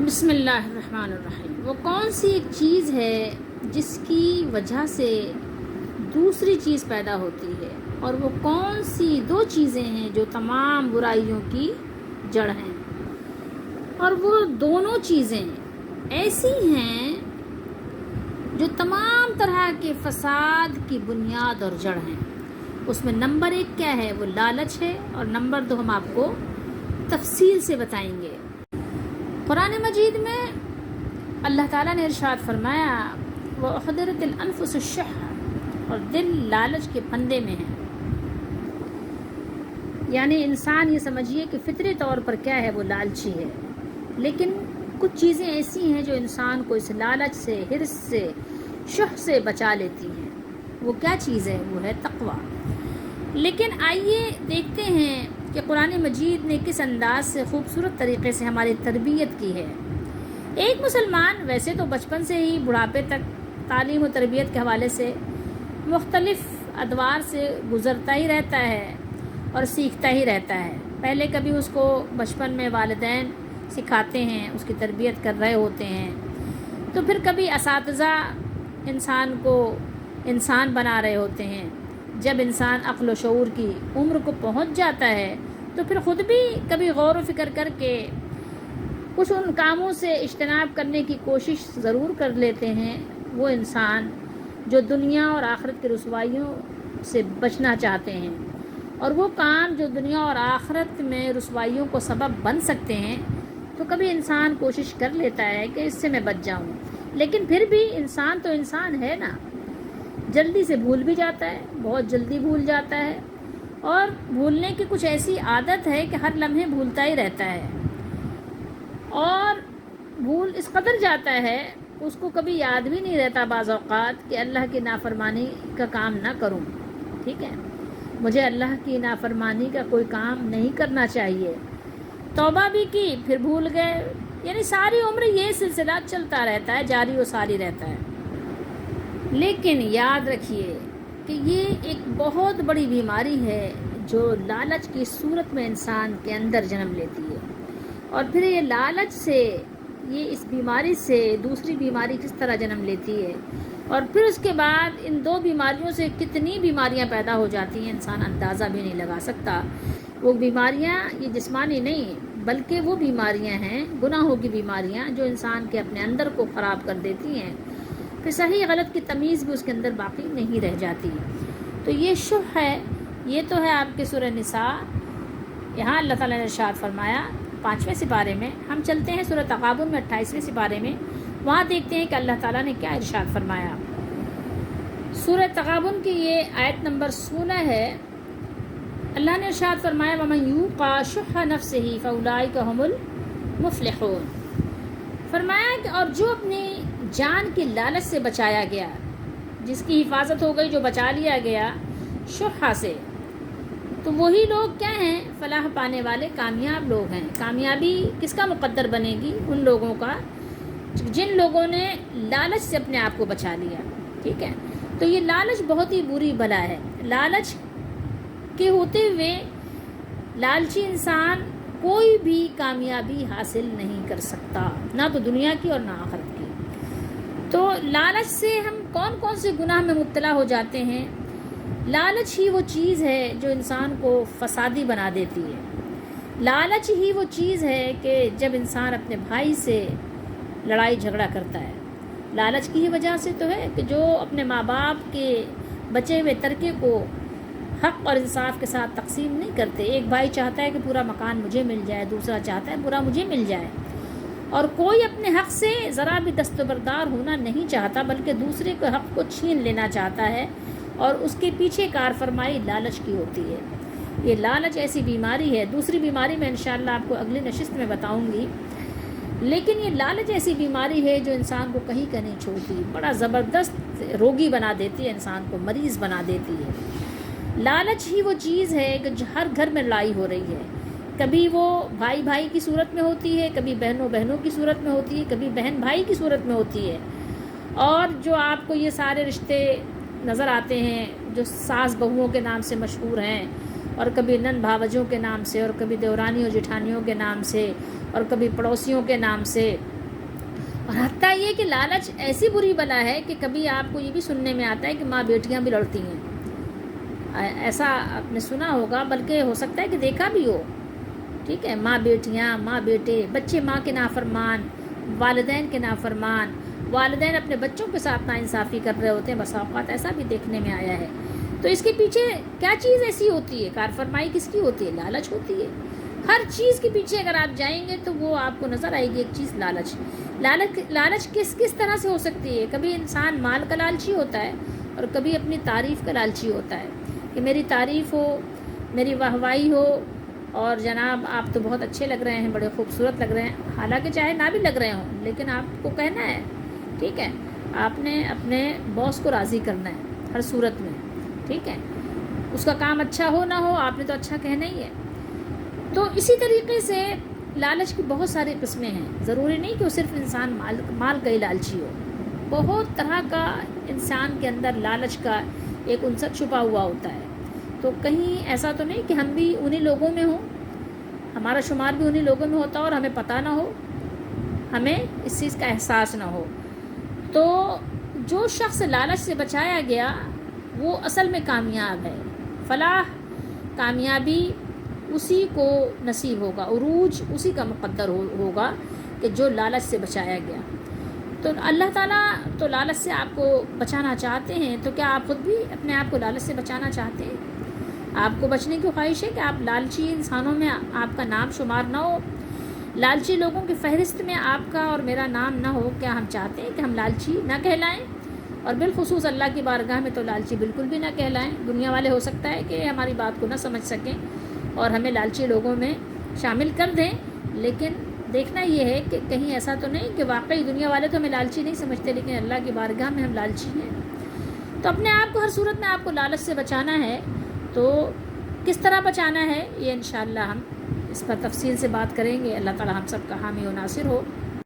بسم اللہ الرحمن الرحیم۔ وہ کون سی ایک چیز ہے جس کی وجہ سے دوسری چیز پیدا ہوتی ہے، اور وہ کون سی دو چیزیں ہیں جو تمام برائیوں کی جڑ ہیں، اور وہ دونوں چیزیں ایسی ہیں جو تمام طرح کے فساد کی بنیاد اور جڑ ہیں۔ اس میں نمبر 1 کیا ہے؟ وہ لالچ ہے، اور نمبر 2 ہم آپ کو تفصیل سے بتائیں گے۔ قرآن مجید میں اللہ تعالیٰ نے ارشاد فرمایا وَأُحْضِرَتِ الْأَنفُسُ الشُّحَّ، اور دل لالچ کے پھندے میں ہے۔ یعنی انسان یہ سمجھیے کہ فطری طور پر کیا ہے، وہ لالچی ہے، لیکن کچھ چیزیں ایسی ہیں جو انسان کو اس لالچ سے، حرص سے، شح سے بچا لیتی ہیں۔ وہ کیا چیز ہے؟ وہ ہے تقویٰ۔ لیکن آئیے دیکھتے ہیں کہ قرآن مجید نے کس انداز سے خوبصورت طریقے سے ہماری تربیت کی ہے۔ ایک مسلمان ویسے تو بچپن سے ہی بڑھاپے تک تعلیم و تربیت کے حوالے سے مختلف ادوار سے گزرتا ہی رہتا ہے اور سیکھتا ہی رہتا ہے۔ پہلے کبھی اس کو بچپن میں والدین سکھاتے ہیں، اس کی تربیت کر رہے ہوتے ہیں، تو پھر کبھی اساتذہ انسان کو انسان بنا رہے ہوتے ہیں۔ جب انسان عقل و شعور کی عمر کو پہنچ جاتا ہے تو پھر خود بھی کبھی غور و فکر کر کے کچھ ان کاموں سے اجتناب کرنے کی کوشش ضرور کر لیتے ہیں۔ وہ انسان جو دنیا اور آخرت کی رسوائیوں سے بچنا چاہتے ہیں، اور وہ کام جو دنیا اور آخرت میں رسوائیوں کو سبب بن سکتے ہیں، تو کبھی انسان کوشش کر لیتا ہے کہ اس سے میں بچ جاؤں، لیکن پھر بھی انسان تو انسان ہے نا، جلدی سے بھول بھی جاتا ہے، بہت جلدی بھول جاتا ہے، اور بھولنے کی کچھ ایسی عادت ہے کہ ہر لمحے بھولتا ہی رہتا ہے، اور بھول اس قدر جاتا ہے اس کو کبھی یاد بھی نہیں رہتا بعض اوقات کہ اللہ کی نافرمانی کا کام نہ کروں۔ ٹھیک ہے، مجھے اللہ کی نافرمانی کا کوئی کام نہیں کرنا چاہیے، توبہ بھی کی پھر بھول گئے، یعنی ساری عمر یہ سلسلہ چلتا رہتا ہے، جاری و ساری رہتا ہے۔ لیکن یاد رکھیے کہ یہ ایک بہت بڑی بیماری ہے جو لالچ کی صورت میں انسان کے اندر جنم لیتی ہے، اور پھر یہ لالچ سے، یہ اس بیماری سے دوسری بیماری کس طرح جنم لیتی ہے، اور پھر اس کے بعد ان دو بیماریوں سے کتنی بیماریاں پیدا ہو جاتی ہیں انسان اندازہ بھی نہیں لگا سکتا۔ وہ بیماریاں یہ جسمانی نہیں بلکہ وہ بیماریاں ہیں، گناہوں کی بیماریاں، جو انسان کے اپنے اندر کو خراب کر دیتی ہیں، پھر صحیح غلط کی تمیز بھی اس کے اندر باقی نہیں رہ جاتی۔ تو یہ شح ہے، یہ تو ہے آپ کے سورہ نساء۔ یہاں اللہ تعالیٰ نے ارشاد فرمایا 5ویں سپارے میں، ہم چلتے ہیں سورہ تغابن میں 28ویں سپارے میں، وہاں دیکھتے ہیں کہ اللہ تعالیٰ نے کیا ارشاد فرمایا۔ سورہ تغابن کی یہ آیت نمبر 16 ہے۔ اللہ نے ارشاد فرمایا وَمَن یُوقَ شُحَّ نَفْسِهِ فَأُولَٰئِکَ هُمُ الْمُفْلِحُونَ۔ فرمایا کہ اور جو اپنی جان کی لالچ سے بچایا گیا، جس کی حفاظت ہو گئی، جو بچا لیا گیا شحّ سے، تو وہی لوگ کیا ہیں؟ فلاح پانے والے کامیاب لوگ ہیں۔ کامیابی کس کا مقدر بنے گی؟ ان لوگوں کا جن لوگوں نے لالچ سے اپنے آپ کو بچا لیا۔ ٹھیک ہے، تو یہ لالچ بہت ہی بری بلا ہے۔ لالچ کے ہوتے ہوئے لالچی انسان کوئی بھی کامیابی حاصل نہیں کر سکتا، نہ تو دنیا کی اور نہ آخرت کی۔ تو لالچ سے ہم کون کون سے گناہ میں مبتلا ہو جاتے ہیں؟ لالچ ہی وہ چیز ہے جو انسان کو فسادی بنا دیتی ہے۔ لالچ ہی وہ چیز ہے کہ جب انسان اپنے بھائی سے لڑائی جھگڑا کرتا ہے، لالچ کی ہی وجہ سے تو ہے کہ جو اپنے ماں باپ کے بچے ہوئے ترکے کو حق اور انصاف کے ساتھ تقسیم نہیں کرتے۔ ایک بھائی چاہتا ہے کہ پورا مکان مجھے مل جائے، دوسرا چاہتا ہے پورا مجھے مل جائے، اور کوئی اپنے حق سے ذرا بھی دستبردار ہونا نہیں چاہتا بلکہ دوسرے کے حق کو چھین لینا چاہتا ہے، اور اس کے پیچھے کار فرمائی لالچ کی ہوتی ہے۔ یہ لالچ ایسی بیماری ہے، دوسری بیماری میں انشاءاللہ آپ کو اگلی نشست میں بتاؤں گی، لیکن یہ لالچ ایسی بیماری ہے جو انسان کو کہیں کا نہیں چھوڑتی، بڑا زبردست روگی بنا دیتی ہے، انسان کو مریض بنا دیتی ہے۔ لالچ ہی وہ چیز ہے کہ ہر گھر میں لڑائی ہو رہی ہے، کبھی وہ بھائی بھائی کی صورت میں ہوتی ہے، کبھی بہنوں بہنوں کی صورت میں ہوتی ہے، کبھی بہن بھائی کی صورت میں ہوتی ہے، اور جو آپ کو یہ سارے رشتے نظر آتے ہیں جو ساس بہوؤں کے نام سے مشہور ہیں، اور کبھی نند بھاوجوں کے نام سے، اور کبھی دیورانی اور جٹھانیوں کے نام سے، اور کبھی پڑوسیوں کے نام سے. اور حتیٰ یہ کہ لالچ ایسی بری بلا ہے کہ کبھی آپ کو یہ بھی سننے میں آتا ہے کہ ماں بیٹیاں بھی لڑتی ہیں. ایسا آپ نے سنا ہوگا، بلکہ ہو سکتا ہے کہ دیکھا بھی ہو. ٹھیک ہے، ماں بیٹیاں، ماں بیٹے، بچے ماں کے نافرمان، والدین کے نافرمان، والدین اپنے بچوں کے ساتھ ناانصافی کر رہے ہوتے ہیں. بسا اوقات ایسا بھی دیکھنے میں آیا ہے. تو اس کے پیچھے کیا چیز ایسی ہوتی ہے؟ کار فرمائی کس کی ہوتی ہے؟ لالچ ہوتی ہے. ہر چیز کے پیچھے اگر آپ جائیں گے تو وہ آپ کو نظر آئے گی ایک چیز، لالچ. لالچ کس طرح سے ہو سکتی ہے؟ کبھی انسان مال کا لالچی ہوتا ہے، اور کبھی اپنی تعریف کا لالچی ہوتا ہے کہ میری تعریف ہو، میری واہوائی ہو، اور جناب آپ تو بہت اچھے لگ رہے ہیں، بڑے خوبصورت لگ رہے ہیں. حالانکہ چاہے نہ بھی لگ رہے ہوں، لیکن آپ کو کہنا ہے. ٹھیک ہے، آپ نے اپنے باس کو راضی کرنا ہے ہر صورت میں. ٹھیک ہے، اس کا کام اچھا ہو نہ ہو، آپ نے تو اچھا کہنا ہی ہے. تو اسی طریقے سے لالچ کی بہت ساری قسمیں ہیں. ضروری نہیں کہ وہ صرف انسان مال کا ہی لالچی ہو. بہت طرح کا انسان کے اندر لالچ کا ایک عنصر چھپا ہوا ہوتا ہے. تو کہیں ایسا تو نہیں کہ ہم بھی انہی لوگوں میں ہوں، ہمارا شمار بھی انہی لوگوں میں ہوتا اور ہمیں پتہ نہ ہو، ہمیں اس چیز کا احساس نہ ہو. تو جو شخص لالچ سے بچایا گیا وہ اصل میں کامیاب ہے. فلاح، کامیابی اسی کو نصیب ہوگا، عروج اسی کا مقدر ہوگا کہ جو لالچ سے بچایا گیا. تو اللہ تعالیٰ تو لالچ سے آپ کو بچانا چاہتے ہیں. تو کیا آپ خود بھی اپنے آپ کو لالچ سے بچانا چاہتے ہیں؟ آپ کو بچنے کی خواہش ہے کہ آپ لالچی انسانوں میں آپ کا نام شمار نہ ہو، لالچی لوگوں کی فہرست میں آپ کا اور میرا نام نہ ہو؟ کیا ہم چاہتے ہیں کہ ہم لالچی نہ کہلائیں؟ اور بالخصوص اللہ کی بارگاہ میں تو لالچی بالکل بھی نہ کہلائیں. دنیا والے ہو سکتا ہے کہ ہماری بات کو نہ سمجھ سکیں اور ہمیں لالچی لوگوں میں شامل کر دیں، لیکن دیکھنا یہ ہے کہ کہیں ایسا تو نہیں کہ واقعی دنیا والے تو ہمیں لالچی نہیں سمجھتے، لیکن اللہ کی بارگاہ میں ہم لالچی ہیں. تو اپنے آپ کو ہر صورت میں آپ کو لالچ سے بچانا ہے. تو کس طرح بچانا ہے، یہ انشاءاللہ ہم اس پر تفصیل سے بات کریں گے. اللہ تعالی ہم سب کا حامی و ناصر ہو.